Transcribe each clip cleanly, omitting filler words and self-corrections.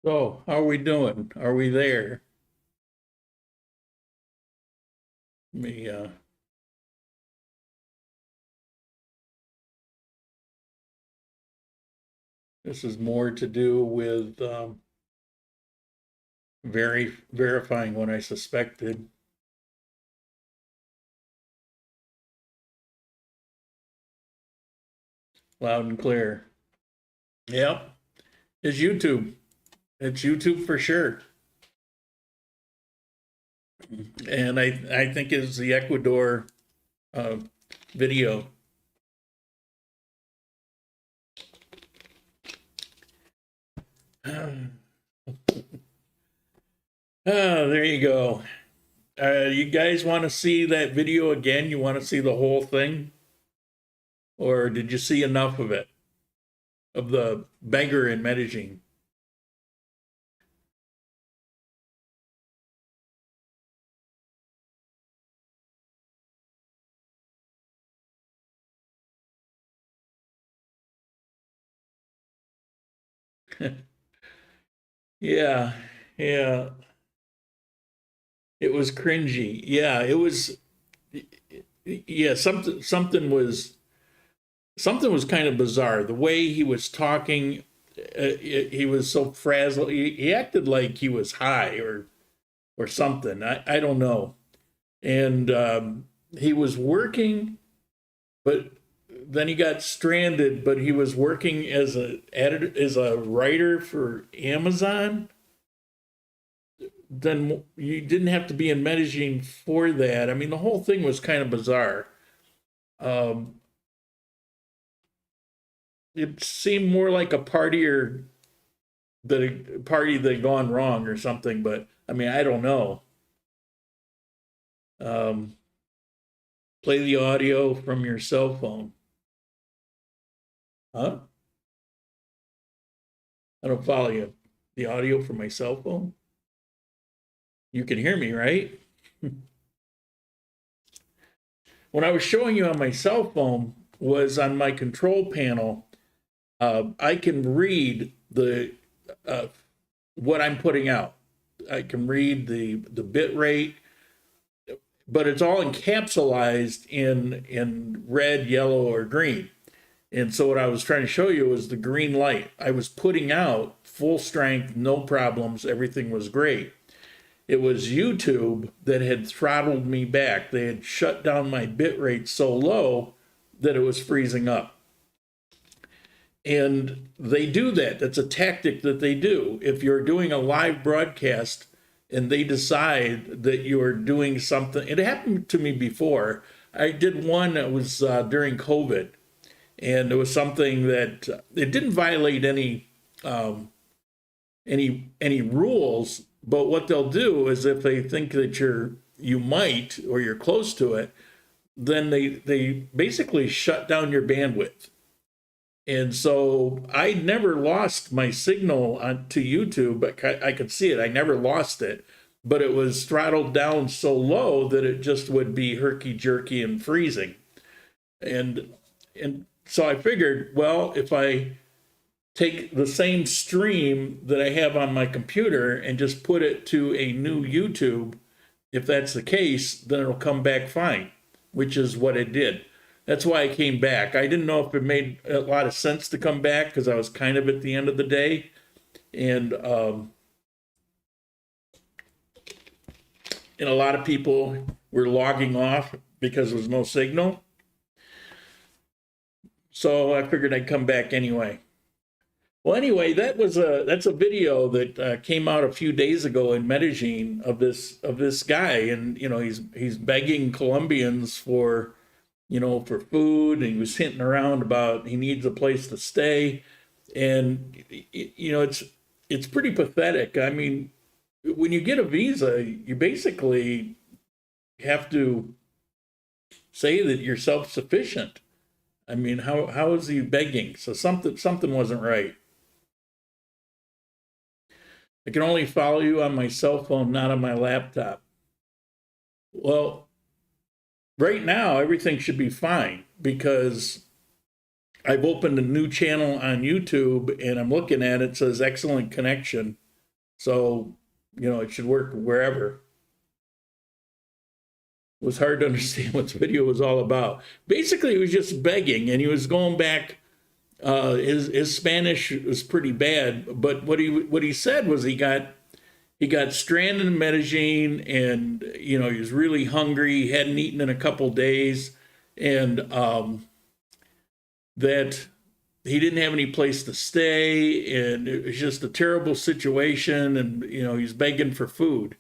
So, how are we doing? Are we there? Let me, this is more to do with verifying what I suspected. Loud and clear. Yep, it's YouTube. It's YouTube for sure. And I think it's the Ecuador uh, video. Oh, there you go. You guys want to see that video again? You want to see the whole thing? Or did you see enough of it? Of the beggar in Medellin? Yeah, yeah. It was cringy. Yeah, it was. Yeah, something was kind of bizarre. The way he was talking, he was so frazzled. He acted like he was high or something. I don't know. And he was working, but then he got stranded. But he was working as a writer for Amazon. Then you didn't have to be in Medellin for that. I mean, the whole thing was kind of bizarre. Um, it seemed more like a party that gone wrong or something. But I mean, I don't know. Um, Play the audio from your cell phone. Huh? I don't follow you. The audio from my cell phone? You can hear me, right? When I was showing you on my cell phone was on my control panel. I can read the what I'm putting out. I can read the bit rate, but it's all encapsulated in red, yellow, or green. And so what I was trying to show you was the green light. I was putting out full strength, no problems, everything was great. It was YouTube that had throttled me back. They had shut down my bit rate so low that it was freezing up. And they do that. That's a tactic that they do. If you're doing a live broadcast and they decide that you're doing something, it happened to me before. I did one that was during COVID, and it was something that it didn't violate any rules. But what they'll do is if they think that you might or you're close to it, then they basically shut down your bandwidth. And so I never lost my signal to YouTube, but I could see it. I never lost it, but it was throttled down so low that it just would be herky jerky and freezing. And so I figured, well, if I take the same stream that I have on my computer and just put it to a new YouTube, if that's the case, then it'll come back fine, which is what it did. That's why I came back. I didn't know if it made a lot of sense to come back because I was kind of at the end of the day. And a lot of people were logging off because there was no signal. So I figured I'd come back anyway. Well, anyway, that's a video that came out a few days ago in Medellin of this guy, and he's begging Colombians for food, and he was hinting around about he needs a place to stay, and it's pretty pathetic. I mean, when you get a visa, you basically have to say that you're self-sufficient. I mean, how is he begging? So something wasn't right. I can only follow you on my cell phone, not on my laptop. Well, right now, everything should be fine because I've opened a new channel on YouTube and I'm looking at it. It says excellent connection. So, it should work wherever. It was hard to understand what the video was all about. Basically, he was just begging, and he was going back. His Spanish was pretty bad, but what he said was he got stranded in Medellin, and he was really hungry. He hadn't eaten in a couple days, and that he didn't have any place to stay, and it was just a terrible situation. And he's begging for food,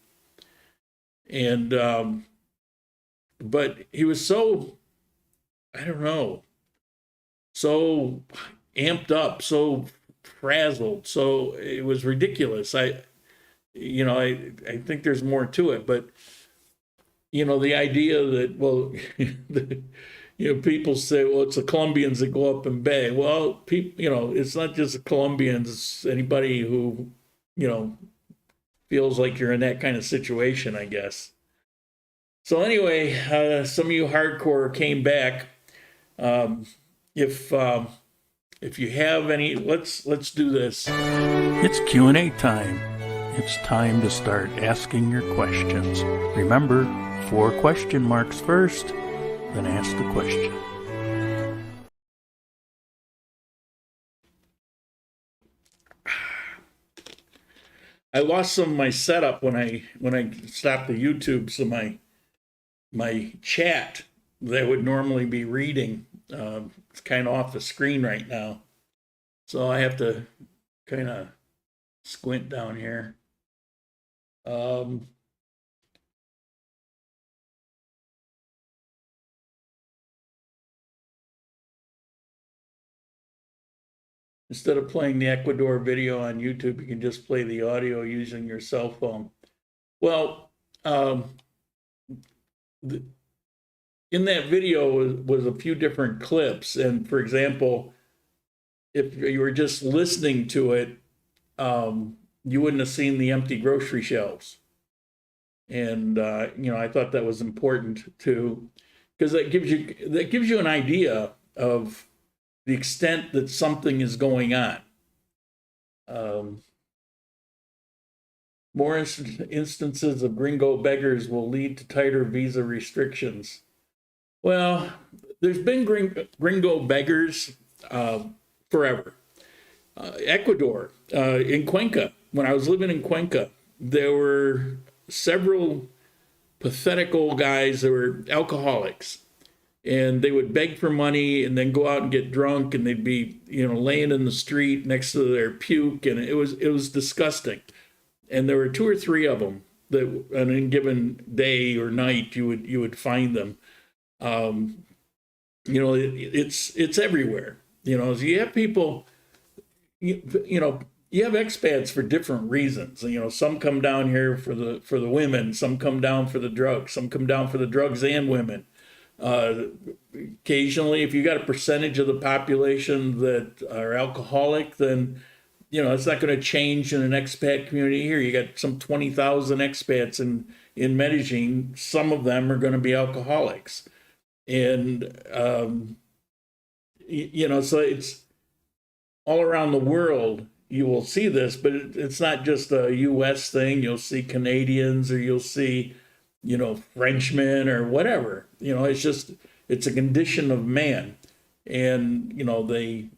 and but he was so, I don't know, so amped up, so frazzled, so it was ridiculous. I think there's more to it, but the idea that, well, people say, well, it's the Colombians that go up and beg. Well, people, it's not just the Colombians, it's anybody who, feels like you're in that kind of situation, I guess. So anyway, some of you hardcore came back. If you have any, let's do this. It's Q&A time. It's time to start asking your questions. Remember, 4 question marks first, then ask the question. I lost some of my setup when I stopped the YouTube, so my chat that I would normally be reading, it's kind of off the screen right now. So I have to kind of squint down here. Instead of playing the Ecuador video on YouTube, you can just play the audio using your cell phone. Well, in that video was a few different clips. And for example, if you were just listening to it, you wouldn't have seen the empty grocery shelves. And, I thought that was important too, because that gives you an idea of the extent that something is going on. More instances of gringo beggars will lead to tighter visa restrictions. Well, there's been gringo beggars forever. Ecuador, in Cuenca, when I was living in Cuenca, there were several pathetic old guys that were alcoholics, and they would beg for money and then go out and get drunk, and they'd be, laying in the street next to their puke, and it was disgusting. And there were 2 or 3 of them that on any given day or night you would find them. It's everywhere. So you have people, you have expats for different reasons. Some come down here for the women, some come down for the drugs, some come down for the drugs and women. Occasionally, if you got a percentage of the population that are alcoholic, then it's not going to change in an expat community here. You got some 20,000 expats in Medellin. Some of them are going to be alcoholics, and so it's all around the world. You will see this, but it's not just a U.S. thing. You'll see Canadians, or you'll see, Frenchmen or whatever. It's a condition of man, and they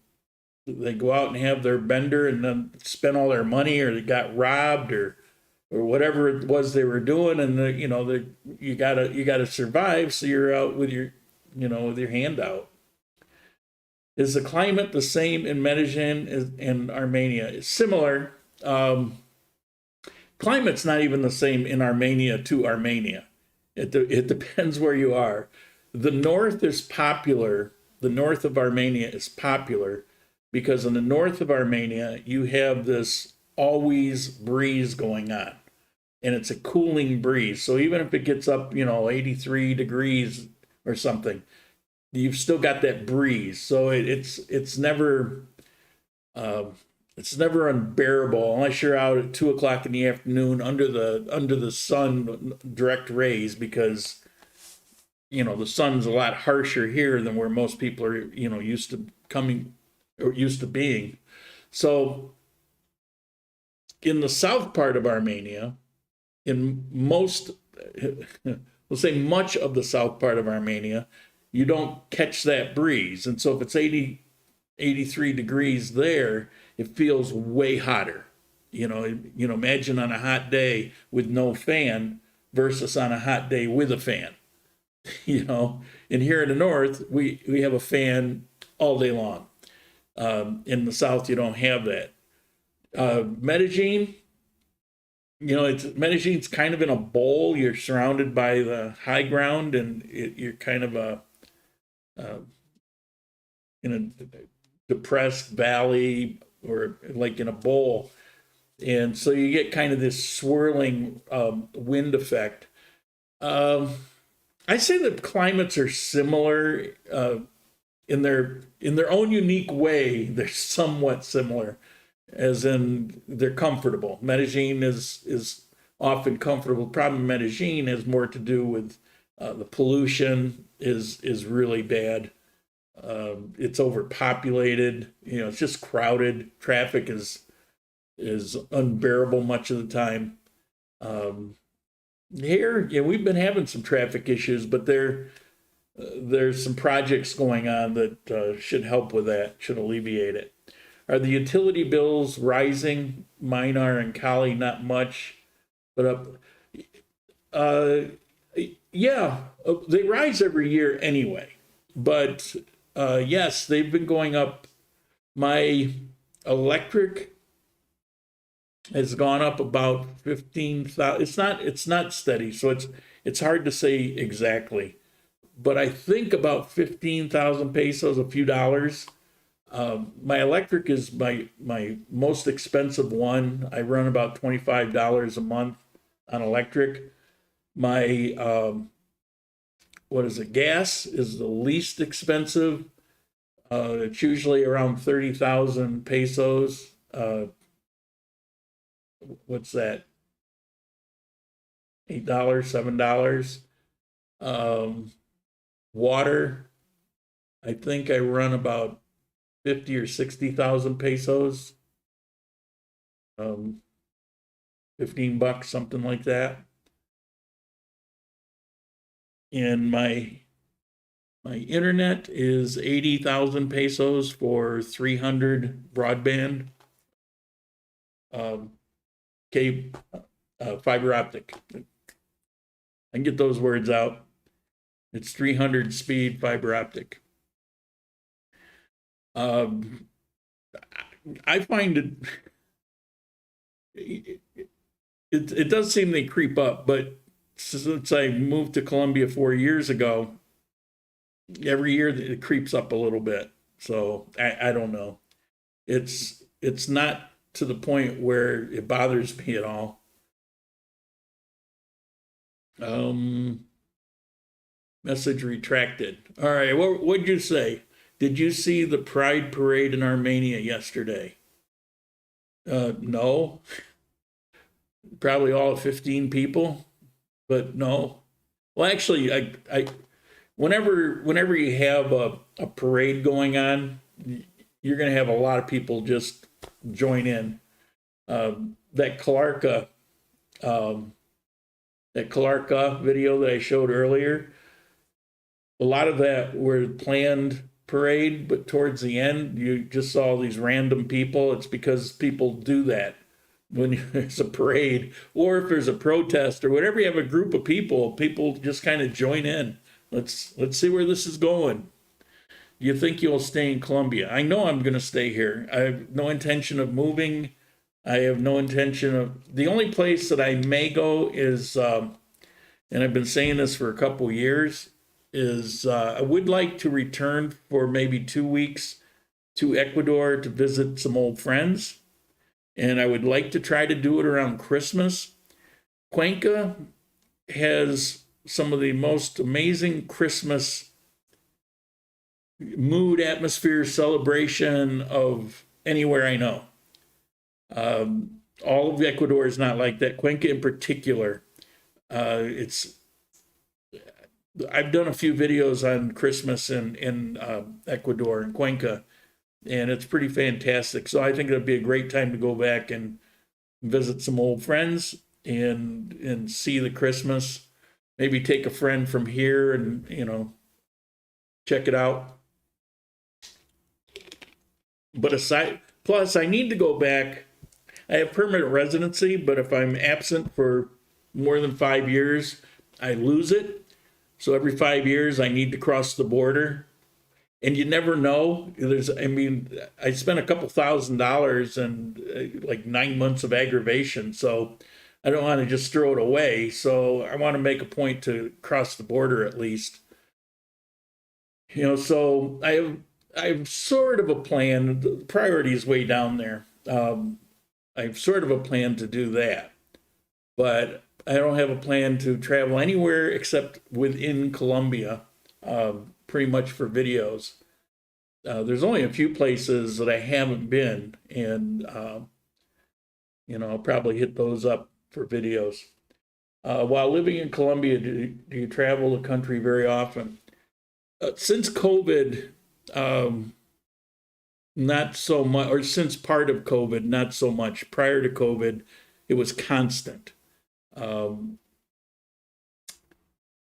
go out and have their bender and then spend all their money, or they got robbed, or whatever it was they were doing, and you gotta survive, so you're out with your with your hand out. Is the climate the same in Medellin and Armenia? It's similar. Climate's not even the same in Armenia to Armenia. It depends where you are. The north is popular. The north of Armenia is popular because in the north of Armenia, you have this always breeze going on. And it's a cooling breeze. So even if it gets up, 83 degrees or something, you've still got that breeze. So it's never unbearable unless you're out at 2:00 in the afternoon under the sun direct rays, because the sun's a lot harsher here than where most people are used to coming or used to being. So in the south part of Armenia, in most, we'll say much of the south part of Armenia, you don't catch that breeze. And so if it's 80, 83 degrees there, it feels way hotter. Imagine on a hot day with no fan versus on a hot day with a fan. And here in the north, we have a fan all day long. In the south, you don't have that. Medellin, Medellin's kind of in a bowl. You're surrounded by the high ground, and you're kind of in a depressed valley, or like in a bowl. And so you get kind of this swirling wind effect. I say the climates are similar in their own unique way. They're somewhat similar, as in they're comfortable. Medellin is often comfortable. The problem in Medellin has more to do with the pollution is really bad. It's overpopulated. It's just crowded. Traffic is unbearable much of the time. Here, we've been having some traffic issues, but there's some projects going on that should help with that, should alleviate it. Are the utility bills rising? Mine are in Cali, not much, but yeah, they rise every year anyway. But yes, they've been going up. My electric has gone up about 15,000. It's not steady, so it's hard to say exactly, but I think about 15,000 pesos, a few dollars. My electric is my most expensive one. I run about $25 a month on electric. My gas is the least expensive. It's usually around 30,000 pesos. What's that? $8, $7. Water, I think I run about 50 or 60,000 pesos. $15, something like that. And my internet is 80,000 pesos for 300 broadband. Fiber optic. I can get those words out. It's 300 speed fiber optic. I find it does seem they creep up, but since I moved to Colombia 4 years ago, every year it creeps up a little bit. So I don't know. It's not to the point where it bothers me at all. Message retracted. All right, what'd you say? Did you see the Pride Parade in Armenia yesterday? No. Probably all 15 people, but no. Well, actually, I whenever you have a parade going on, you're going to have a lot of people just join in. That Calarca video that I showed earlier, a lot of that were planned parade, but towards the end, you just saw these random people. It's because people do that when there's a parade, or if there's a protest or whatever, you have a group of people just kind of join in. Let's see where this is going. Do you think you'll stay in Colombia? I know I'm going to stay here. I have no intention of moving. I have no intention of... The only place that I may go is, and I've been saying this for a couple years, is I would like to return for maybe 2 weeks to Ecuador to visit some old friends. And I would like to try to do it around Christmas. Cuenca has some of the most amazing Christmas mood, atmosphere, celebration of anywhere I know. All of Ecuador is not like that. Cuenca in particular, I've done a few videos on Christmas in Ecuador and Cuenca, and it's pretty fantastic. So I think it'd be a great time to go back and visit some old friends and see the Christmas. Maybe take a friend from here and, check it out. But plus I need to go back. I have permanent residency, but if I'm absent for more than 5 years, I lose it. So every 5 years I need to cross the border. And you never know. I spent a couple $1,000s and like 9 months of aggravation. So I don't want to just throw it away. So I want to make a point to cross the border at least. So I have sort of a plan. The priority is way down there. I have sort of a plan to do that. But I don't have a plan to travel anywhere except within Colombia, pretty much for videos. There's only a few places that I haven't been, and I'll probably hit those up for videos. While living in Colombia, do you travel the country very often? Since COVID, not so much, or since part of COVID, not so much. Prior to COVID, it was constant.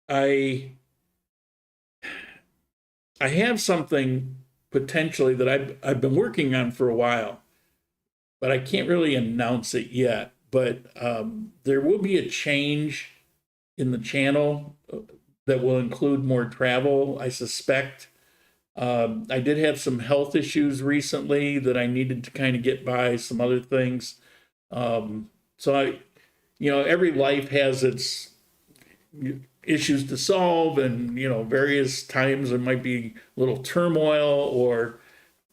I have something potentially that I've been working on for a while, but I can't really announce it yet. But there will be a change in the channel that will include more travel, I suspect. I did have some health issues recently that I needed to kind of get by, some other things. So every life has its issues to solve, and various times there might be a little turmoil or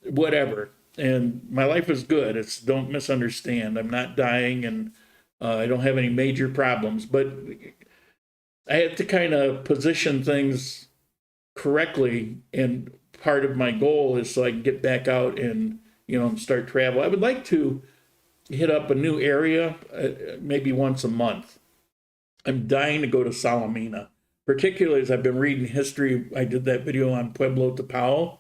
whatever. And my life is good. Don't misunderstand. I'm not dying, and I don't have any major problems. But I have to kind of position things correctly, and part of my goal is so I can get back out and start travel. I would like to hit up a new area maybe once a month. I'm dying to go to Salamina, particularly as I've been reading history. I did that video on Pueblo Tapao,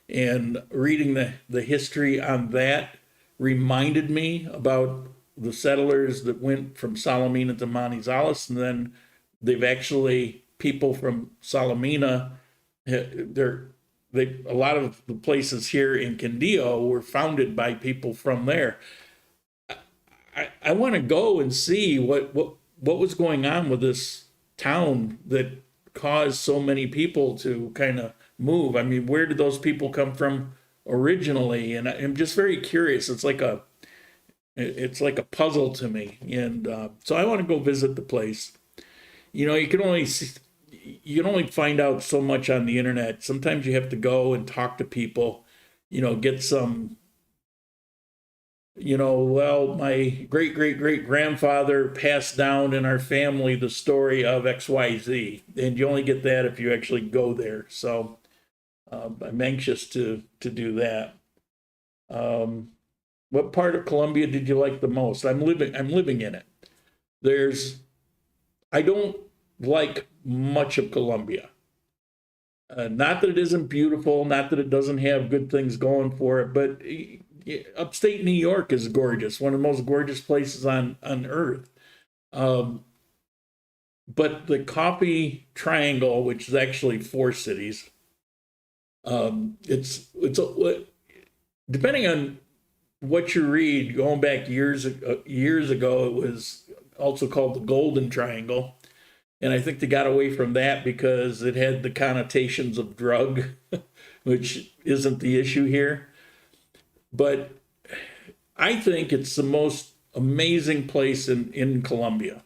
and reading the history on that reminded me about the settlers that went from Salamina to Manizales, and then people from Salamina, a lot of the places here in Quindío were founded by people from there. I want to go and see what was going on with this town that caused so many people to kind of move. I mean, where did those people come from originally? And I'm just very curious. It's like a puzzle to me. And so I want to go visit the place. You can only find out so much on the internet. Sometimes you have to go and talk to people, get some, my great-great-great-grandfather passed down in our family the story of XYZ. And you only get that if you actually go there. So I'm anxious to do that. What part of Colombia did you like the most? I'm living in it. I don't like much of Colombia. Not that it isn't beautiful, not that it doesn't have good things going for it, but upstate New York is gorgeous, one of the most gorgeous places on earth. But the Coffee Triangle, which is actually 4 cities, it's depending on what you read, going back years ago, it was also called the Golden Triangle. And I think they got away from that because it had the connotations of drug, which isn't the issue here. But I think it's the most amazing place in Colombia.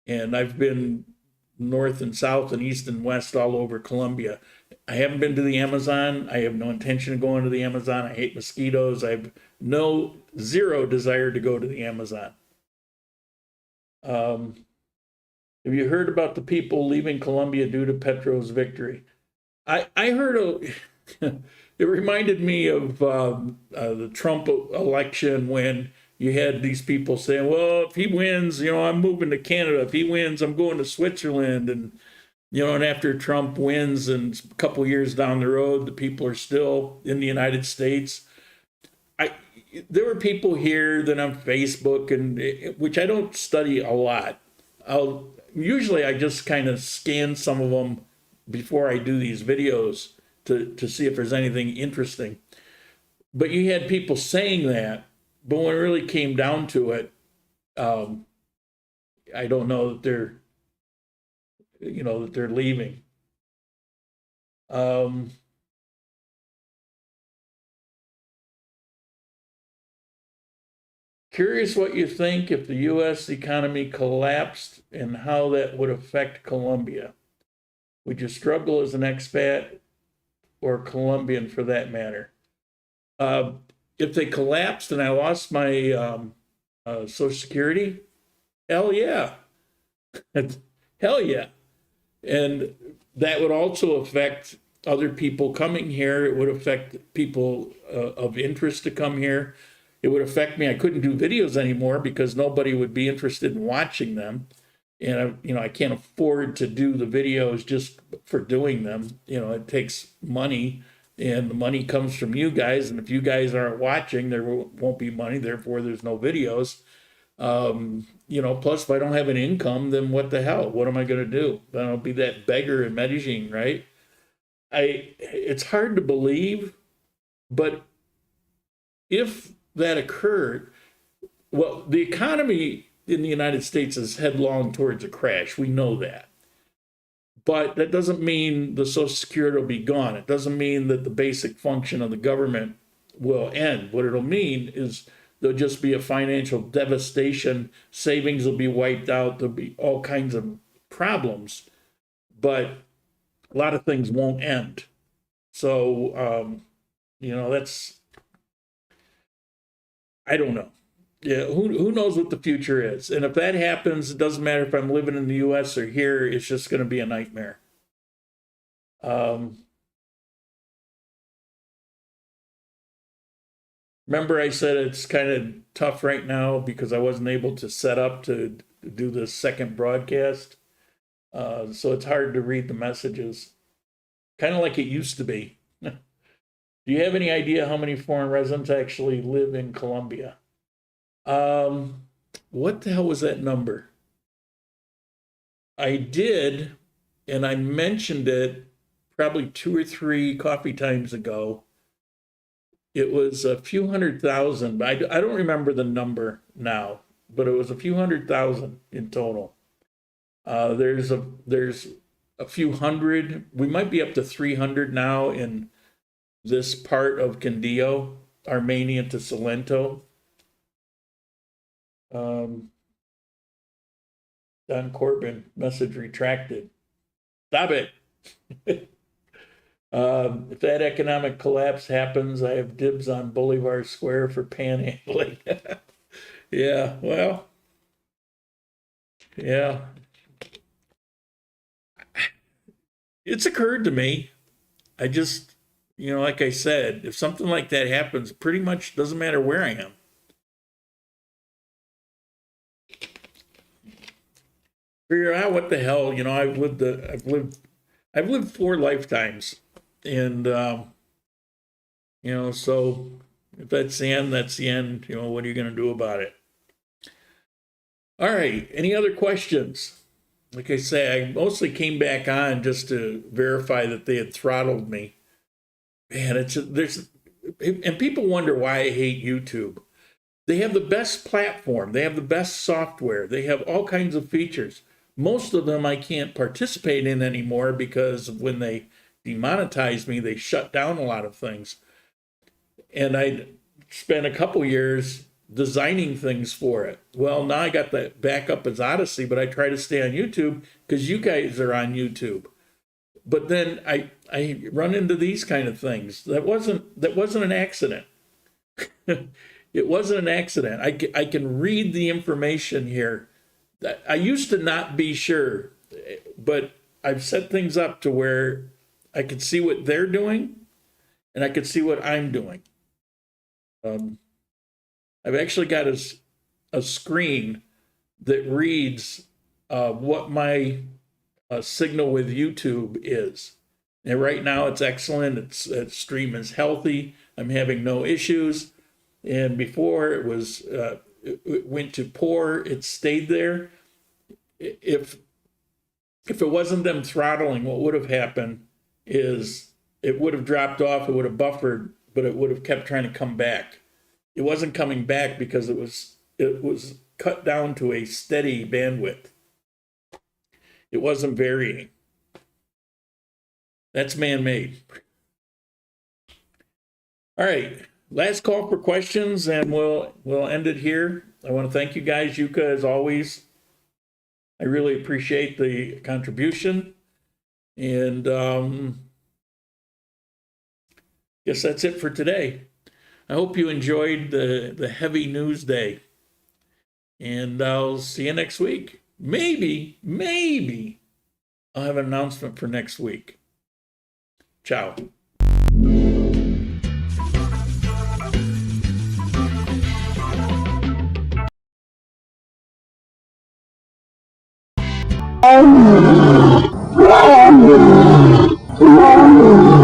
And I've been north and south and east and west all over Colombia. I haven't been to the Amazon. I have no intention of going to the Amazon. I hate mosquitoes. I have zero desire to go to the Amazon. Have you heard about the people leaving Colombia due to Petro's victory? I heard it reminded me of the Trump election, when you had these people saying, well, if he wins, I'm moving to Canada. If he wins, I'm going to Switzerland. And, and after Trump wins and a couple years down the road, the people are still in the United States. there were people here that on Facebook, and which I don't study a lot. Usually I just kind of scan some of them before I do these videos to see if there's anything interesting. But you had people saying that, but when it really came down to it, I don't know that they're leaving. Curious what you think if the U.S. economy collapsed and how that would affect Colombia. Would you struggle as an expat or Colombian for that matter? If they collapsed and I lost my Social Security, hell yeah. Hell yeah. And that would also affect other people coming here. It would affect people of interest to come here. It would affect me. I couldn't do videos anymore because nobody would be interested in watching them. And I can't afford to do the videos just for doing them. It takes money, and the money comes from you guys. And if you guys aren't watching, there won't be money. Therefore, there's no videos. Plus if I don't have an income, then what the hell? What am I going to do? Then I'll be that beggar in Medellin, right? It's hard to believe, but if that occurred, well, the economy in the United States is headlong towards a crash. We know that. But that doesn't mean the Social Security will be gone. It doesn't mean that the basic function of the government will end. What it'll mean is there'll just be a financial devastation. Savings will be wiped out. There'll be all kinds of problems. But a lot of things won't end. So, I don't know. Yeah, who knows what the future is? And if that happens, it doesn't matter if I'm living in the U.S. or here. It's just going to be a nightmare. Remember I said it's kind of tough right now because I wasn't able to set up to do the second broadcast. So it's hard to read the messages. Kind of like it used to be. Do you have any idea how many foreign residents actually live in Colombia? What the hell was that number? I did, and I mentioned it probably 2 or 3 coffee times ago. It was a few 100,000. I don't remember the number now, but it was a few 100,000 in total. There's a few hundred. We might be up to 300 now in this part of Quindío, Armenia to Salento. Don Corbin, message retracted. Stop it. If that economic collapse happens, I have dibs on Bolivar Square for panhandling. Yeah, well, yeah. It's occurred to me. I just, like I said, if something like that happens, pretty much doesn't matter where I am. Figure out what the hell, I've lived 4 lifetimes, and so if that's the end, that's the end. What are you going to do about it? All right, any other questions? Like I say, I mostly came back on just to verify that they had throttled me. Man, and people wonder why I hate YouTube. They have the best platform. They have the best software. They have all kinds of features. Most of them I can't participate in anymore because when they demonetized me, they shut down a lot of things. And I spent a couple years designing things for it. Well, now I got that back up as Odyssey, but I try to stay on YouTube because you guys are on YouTube. But then I run into these kind of things. That wasn't an accident. It wasn't an accident. I can read the information here. I used to not be sure, but I've set things up to where I can see what they're doing and I can see what I'm doing. I've actually got a screen that reads what my signal with YouTube is. And right now it's excellent. Its stream is healthy. I'm having no issues. and before it was it went to poor, it stayed there. If it wasn't them throttling, what would have happened is it would have dropped off, it would have buffered, but it would have kept trying to come back. It wasn't coming back because it was cut down to a steady bandwidth. It wasn't varying. That's man-made. All right, last call for questions, and we'll end it here. I want to thank you guys, Yuka, as always. I really appreciate the contribution, and guess that's it for today. I hope you enjoyed the heavy news day, and I'll see you next week. Maybe I'll have an announcement for next week. Ciao. Oh,